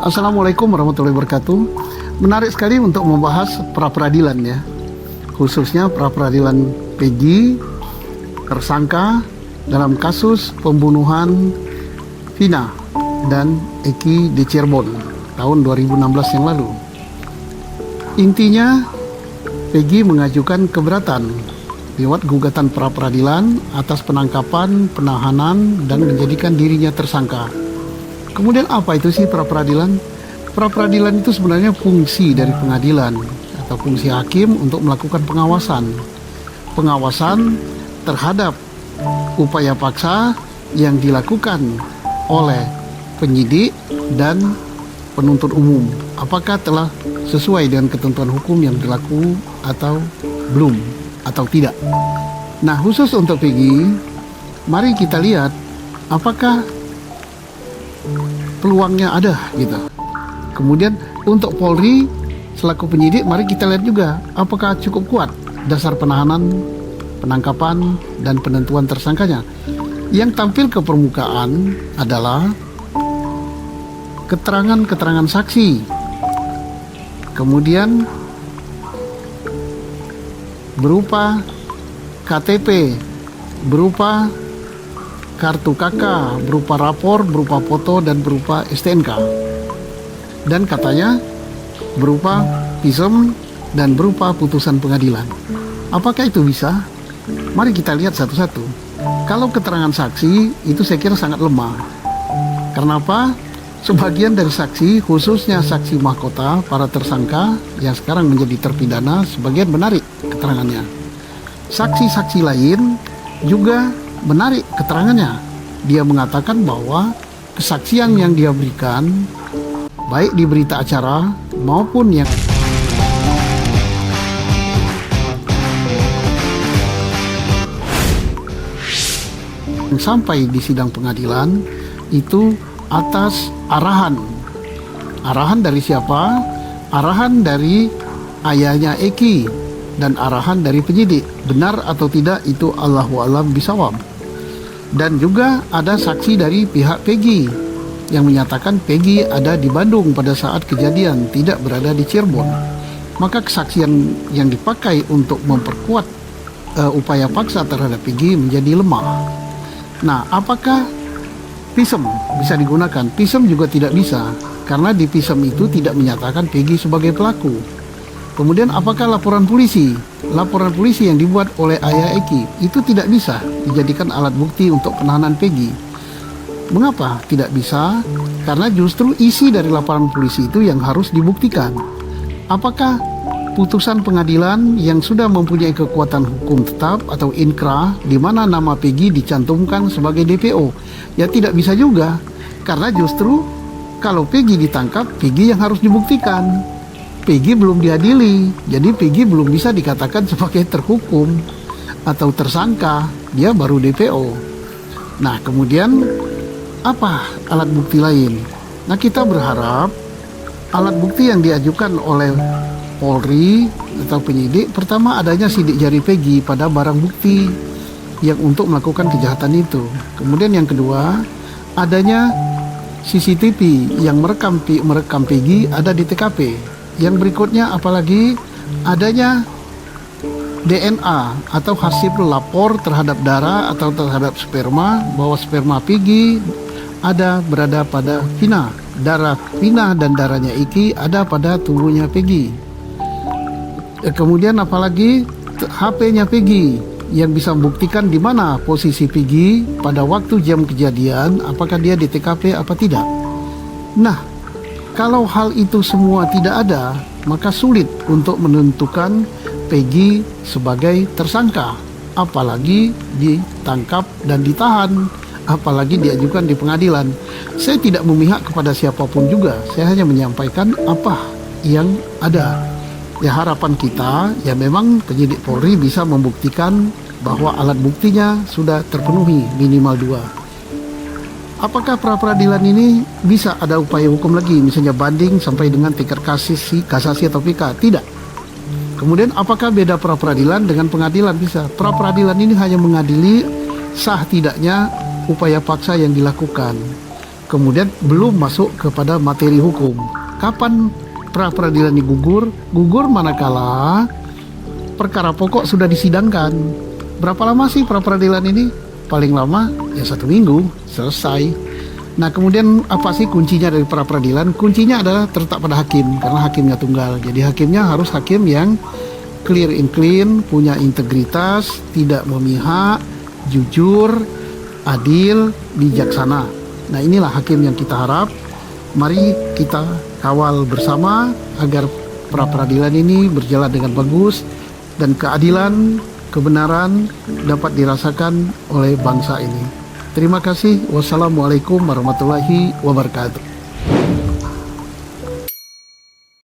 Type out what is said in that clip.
Assalamualaikum warahmatullahi wabarakatuh. Menarik sekali untuk membahas pra-peradilan ya, khususnya pra-peradilan Peggy tersangka dalam kasus pembunuhan Vina dan Eki di Cirebon tahun 2016 yang lalu. Intinya, Peggy mengajukan keberatan lewat gugatan pra-peradilan atas penangkapan, penahanan, dan menjadikan dirinya tersangka. Kemudian apa itu sih pra-peradilan? Pra-peradilan itu sebenarnya fungsi dari pengadilan atau fungsi hakim untuk melakukan pengawasan. Pengawasan terhadap upaya paksa yang dilakukan oleh penyidik dan penuntut umum. Apakah telah sesuai dengan ketentuan hukum yang berlaku atau belum atau tidak. Nah, khusus untuk Peggy, mari kita lihat apakah peluangnya ada gitu. Kemudian untuk Polri selaku penyidik, mari kita lihat juga apakah cukup kuat dasar penahanan, penangkapan, dan penentuan tersangkanya. Yang tampil ke permukaan adalah keterangan-keterangan saksi, kemudian berupa KTP, berupa kartu KK, berupa rapor, berupa foto, dan berupa STNK. Dan katanya berupa visum dan berupa putusan pengadilan. Apakah itu bisa? Mari kita lihat satu-satu. Kalau keterangan saksi itu saya kira sangat lemah. Karena apa? Sebagian dari saksi, khususnya saksi mahkota, para tersangka yang sekarang menjadi terpidana, sebagian menarik keterangannya. Saksi-saksi lain juga menarik keterangannya. Dia mengatakan bahwa kesaksian yang dia berikan, baik di berita acara maupun yang sampai di sidang pengadilan itu atas arahan dari siapa? Arahan dari ayahnya Eki dan arahan dari penyidik. Benar atau tidak itu Allahu a'lam bishawab. Dan juga ada saksi dari pihak Peggy yang menyatakan Peggy ada di Bandung pada saat kejadian, tidak berada di Cirebon. Maka kesaksian yang dipakai untuk memperkuat upaya paksa terhadap Peggy menjadi lemah. Nah, apakah visum bisa digunakan? Visum juga tidak bisa, karena di visum itu tidak menyatakan Peggy sebagai pelaku. Kemudian apakah laporan polisi? Laporan polisi yang dibuat oleh ayah Eki itu tidak bisa dijadikan alat bukti untuk penahanan Peggy. Mengapa tidak bisa? Karena justru isi dari laporan polisi itu yang harus dibuktikan. Apakah putusan pengadilan yang sudah mempunyai kekuatan hukum tetap atau inkrah di mana nama Peggy dicantumkan sebagai DPO? Ya tidak bisa juga, karena justru kalau Peggy ditangkap, Peggy yang harus dibuktikan. Peggy belum diadili, jadi Peggy belum bisa dikatakan sebagai terhukum atau tersangka, dia baru DPO. Nah, kemudian apa alat bukti lain? Nah, kita berharap alat bukti yang diajukan oleh Polri atau penyidik, pertama adanya sidik jari Peggy pada barang bukti yang untuk melakukan kejahatan itu. Kemudian yang kedua, adanya CCTV yang merekam Peggy ada di TKP. Yang berikutnya apalagi adanya DNA atau hasil lapor terhadap darah atau terhadap sperma, bahwa sperma Peggy berada pada Vina, darah Vina dan darahnya Eki ada pada tubuhnya Peggy. Kemudian apalagi HP-nya Peggy yang bisa membuktikan di mana posisi Peggy pada waktu jam kejadian, apakah dia di TKP apa tidak. Nah, kalau hal itu semua tidak ada, maka sulit untuk menentukan Peggy sebagai tersangka, apalagi ditangkap dan ditahan, apalagi diajukan di pengadilan. Saya tidak memihak kepada siapapun juga, saya hanya menyampaikan apa yang ada. Ya, harapan kita ya memang penyidik Polri bisa membuktikan bahwa alat buktinya sudah terpenuhi minimal 2. Apakah pra-peradilan ini bisa ada upaya hukum lagi, misalnya banding sampai dengan tingkat kasasi atau PK? Tidak. Kemudian apakah beda pra-peradilan dengan pengadilan? Bisa. Pra-peradilan ini hanya mengadili sah tidaknya upaya paksa yang dilakukan. kemudian belum masuk kepada materi hukum. Kapan pra peradilan ini gugur? Gugur manakala perkara pokok sudah disidangkan. Berapa lama sih pra peradilan ini? Paling lama ya 1 minggu selesai. Nah, kemudian apa sih kuncinya dari pra peradilan? Kuncinya adalah terletak pada hakim, karena hakimnya tunggal. Jadi hakimnya harus hakim yang clear and clean, punya integritas, tidak memihak, jujur, adil, bijaksana. Nah, inilah hakim yang kita harap. Mari kita kawal bersama agar pra peradilan ini berjalan dengan bagus dan keadilan, kebenaran dapat dirasakan oleh bangsa ini. Terima kasih. Wassalamualaikum warahmatullahi wabarakatuh.